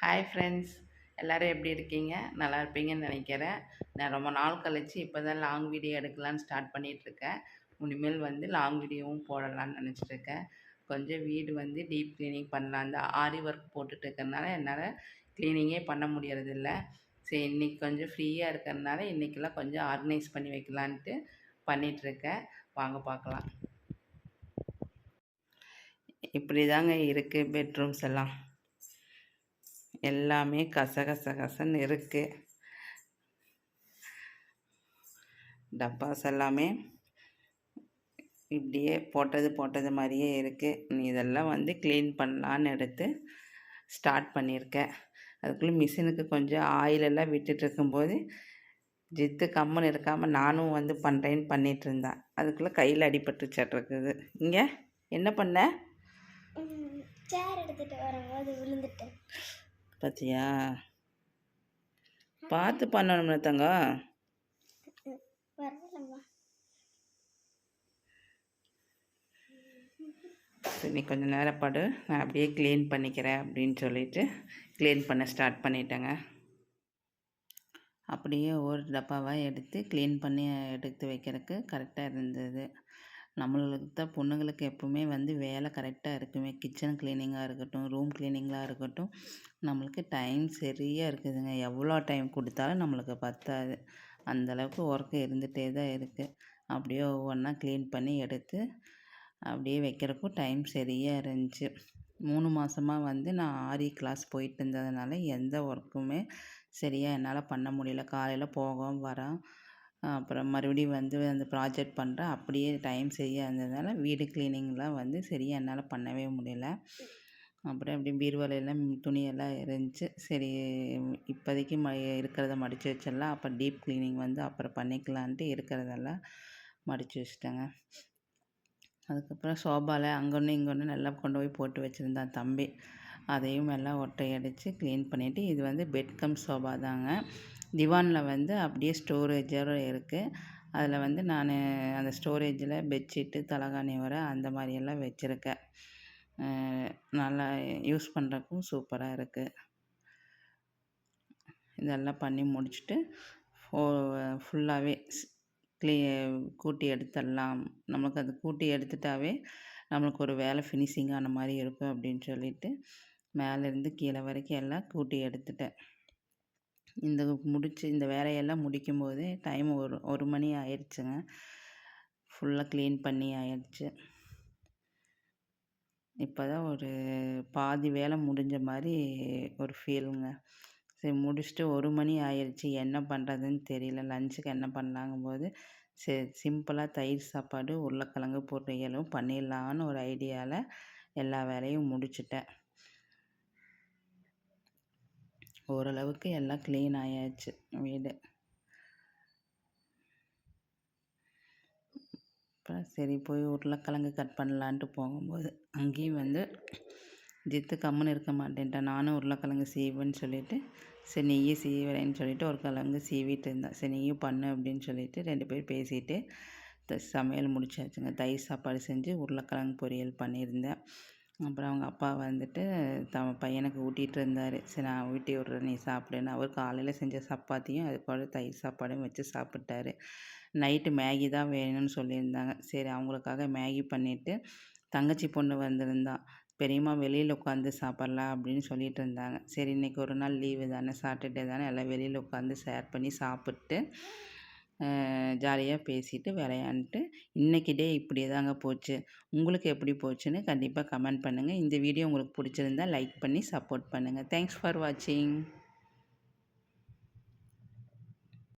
Hi friends, எல்லோரும் எப்படி இருக்கீங்க? நல்லா இருப்பீங்கன்னு நினைக்கிறேன். நான் ரொம்ப நாள் கழிச்சு இப்போ தான் லாங் வீடியோ எடுக்கலான்னு ஸ்டார்ட் பண்ணிகிட்ருக்கேன். இனிமேல் வந்து லாங் வீடியோவும் போடலான்னு நினச்சிட்ருக்கேன். கொஞ்சம் வீடு வந்து டீப் க்ளீனிங் பண்ணலாம். அந்த ஆரி ஒர்க் போட்டுட்டு இருக்கிறதுனால என்னால் க்ளீனிங்கே பண்ண முடியறதில்ல. சரி, இன்றைக்கி கொஞ்சம் ஃப்ரீயாக இருக்கிறதுனால இன்றைக்கெல்லாம் கொஞ்சம் ஆர்கனைஸ் பண்ணி வைக்கலான்ட்டு பண்ணிகிட்ருக்கேன். வாங்க பார்க்கலாம். இப்படி தாங்க இருக்குது பெட்ரூம்ஸ் எல்லாம். எல்லாமே கசகசன்னு இருக்குது. டப்பாஸ் எல்லாமே இப்படியே போட்டது மாதிரியே இருக்குது. இதெல்லாம் வந்து க்ளீன் பண்ணலான்னு எடுத்து ஸ்டார்ட் பண்ணியிருக்கேன். அதுக்குள்ளே மிஷினுக்கு கொஞ்சம் ஆயிலெல்லாம் விட்டுட்டு இருக்கும்போது ஜித்து கம்முன்னு இருக்காமல் நானும் வந்து பண்ணுறேன்னு பண்ணிகிட்ருந்தேன். அதுக்குள்ளே கையில் அடிபட்டுச்சாட்டிருக்குது. இங்கே என்ன பண்ண? சேர் எடுத்துகிட்டு வரும்போது விழுந்துட்டேன். பார்த்தியா? பார்த்து பண்ணணும்ல தங்கம். சரி, கொஞ்சம் நேரம் படு, நான் அப்படியே க்ளீன் பண்ணிக்கிறேன் அப்படின்னு சொல்லிட்டு க்ளீன் பண்ண ஸ்டார்ட் பண்ணிட்டேங்க. அப்படியே ஒரு டப்பாவாக எடுத்து க்ளீன் பண்ணி எடுத்து வைக்கிறதுக்கு கரெக்டாக இருந்தது. நம்மளுக்கு தான் பொண்ணுங்களுக்கு எப்போவுமே வந்து வேலை கரெக்டாக இருக்குமே. கிச்சன் க்ளீனிங்காக இருக்கட்டும், ரூம் க்ளீனிங்காக இருக்கட்டும், நம்மளுக்கு டைம் சரியாக இருக்குதுங்க. எவ்வளோ டைம் கொடுத்தாலும் நம்மளுக்கு பத்தாது. அந்தளவுக்கு ஒர்க்கு இருந்துகிட்டே தான் இருக்குது. அப்படியே ஒவ்வொன்றா க்ளீன் பண்ணி எடுத்து அப்படியே வைக்கிறக்கும் டைம் சரியாக இருந்துச்சு. 3 மாதமாக வந்து நான் ஆரி கிளாஸ் போயிட்டு இருந்ததுனால எந்த ஒர்க்குமே சரியாக என்னால் பண்ண முடியல. காலையில் போகவும் வரேன், அப்புறம் மறுபடியும் வந்து அந்த ப்ராஜெக்ட் பண்ணுறேன். அப்படியே டைம் சரியாக இருந்ததுனால வீடு க்ளீனிங்லாம் வந்து சரியாக என்னால் பண்ணவே முடியல. அப்புறம் அப்படி பீரோவிலலாம் துணியெல்லாம் இருந்துச்சு. சரி, இப்போதைக்கு இருக்கிறத மடித்து வச்சிடலாம், அப்போ டீப் க்ளீனிங் வந்து அப்புறம் பண்ணிக்கலான்ட்டு இருக்கிறதெல்லாம் மடித்து வச்சிட்டேங்க. அதுக்கப்புறம் சோபாவில் அங்கே ஒன்று இங்கே ஒன்று நல்லா கொண்டு போய் போட்டு வச்சுருந்தான் தம்பி. அதையும் எல்லாம் ஒட்டை அடித்து க்ளீன் பண்ணிவிட்டு, இது வந்து பெட் கம் சோபா தாங்க. திவானில் வந்து அப்படியே ஸ்டோரேஜோடு இருக்குது. அதில் வந்து நான் அந்த ஸ்டோரேஜில் பெட்ஷீட்டு, தலகாணி வர அந்த மாதிரியெல்லாம் வச்சுருக்கேன். நல்லா யூஸ் பண்ணுறக்கும் சூப்பராக இருக்குது. இதெல்லாம் பண்ணி முடிச்சுட்டு ஃபுல்லாகவே கூட்டி எடுத்துடலாம். நமக்கு அது கூட்டி எடுத்துட்டாவே நம்மளுக்கு ஒரு வேலை ஃபினிஷிங் ஆன மாதிரி இருக்கும் அப்படின்னு சொல்லிட்டு மேலேருந்து கீழே வரைக்கும் எல்லாம் கூட்டி எடுத்துட்டேன். இந்த வேலையெல்லாம் முடிக்கும்போது டைம் ஒரு மணி ஆயிடுச்சுங்க. ஃபுல்லாக க்ளீன் பண்ணி ஆயிடுச்சு. இப்போ தான் ஒரு பாதி வேலை முடிஞ்ச மாதிரி ஒரு ஃபீலுங்க. சரி, முடிச்சுட்டு 1 மணி ஆயிடுச்சு. என்ன பண்ணுறதுன்னு தெரியல. லஞ்சுக்கு என்ன பண்ணலாங்கும்போது சரி, சிம்பிளாக தயிர் சாப்பாடு, உருளைக்கிழங்கு பொரியலும் பண்ணிடலான்னு ஒரு ஐடியாவில் எல்லா வேலையும் முடிச்சிட்டேன். ஓரளவுக்கு எல்லாம் க்ளீன் ஆயாச்சு வீடு. அப்புறம் சரி, போய் உருளைக்கிழங்கு கட் பண்ணலான்ட்டு போகும்போது அங்கேயும் வந்து ஜித்து கம்முன்னு இருக்க மாட்டேன்ட்டான். நானும் உருளைக்கிழங்கு சீவுன்னு சொல்லிவிட்டு சரி நீயும் சீவுறேன்னு சொல்லிவிட்டு ஒரு கிழங்கு சீவிட்டு இருந்தேன். சரி நீயும் பண்ணு அப்படின்னு சொல்லிவிட்டு 2 பேர் பேசிகிட்டு சமையல் முடிச்சாச்சுங்க. தயிர் சாப்பாடு செஞ்சு உருளைக்கிழங்கு பொரியல் பண்ணியிருந்தேன். அப்புறம் அவங்க அப்பா வந்துட்டு பையனுக்கு ஊட்டிகிட்டு இருந்தார். சரி, நான் ஊட்டி விட்றேன், நீ சாப்பிடுன்னு. அவர் காலையில் செஞ்ச சப்பாத்தியும் அது கூட தயிர் சாப்பாடும் வச்சு சாப்பிட்டாரு. நைட்டு மேகி தான் வேணும்னு சொல்லியிருந்தாங்க. சரி, அவங்களுக்காக மேகி பண்ணிவிட்டு தங்கச்சி பொண்ணு வந்திருந்தா. பெரியம்மா வெளியில் உட்காந்து சாப்பிட்லாம் அப்படின்னு சொல்லிட்டு இருந்தாங்க. சரி, இன்றைக்கி ஒரு நாள் லீவு தானே, சாட்டர்டே தானே, எல்லாம் வெளியில் உட்காந்து ஷேர் பண்ணி சாப்பிட்டு ஜாலியாக பேசிட்டு விளையாண்டுட்டு இன்றைக்கி டே இப்படி தாங்க போச்சு. உங்களுக்கு எப்படி போச்சுன்னு கண்டிப்பாக கமெண்ட் பண்ணுங்கள். இந்த வீடியோ உங்களுக்கு பிடிச்சிருந்தா லைக் பண்ணி சப்போர்ட் பண்ணுங்கள். தேங்க்ஸ் ஃபார் வாட்சிங்.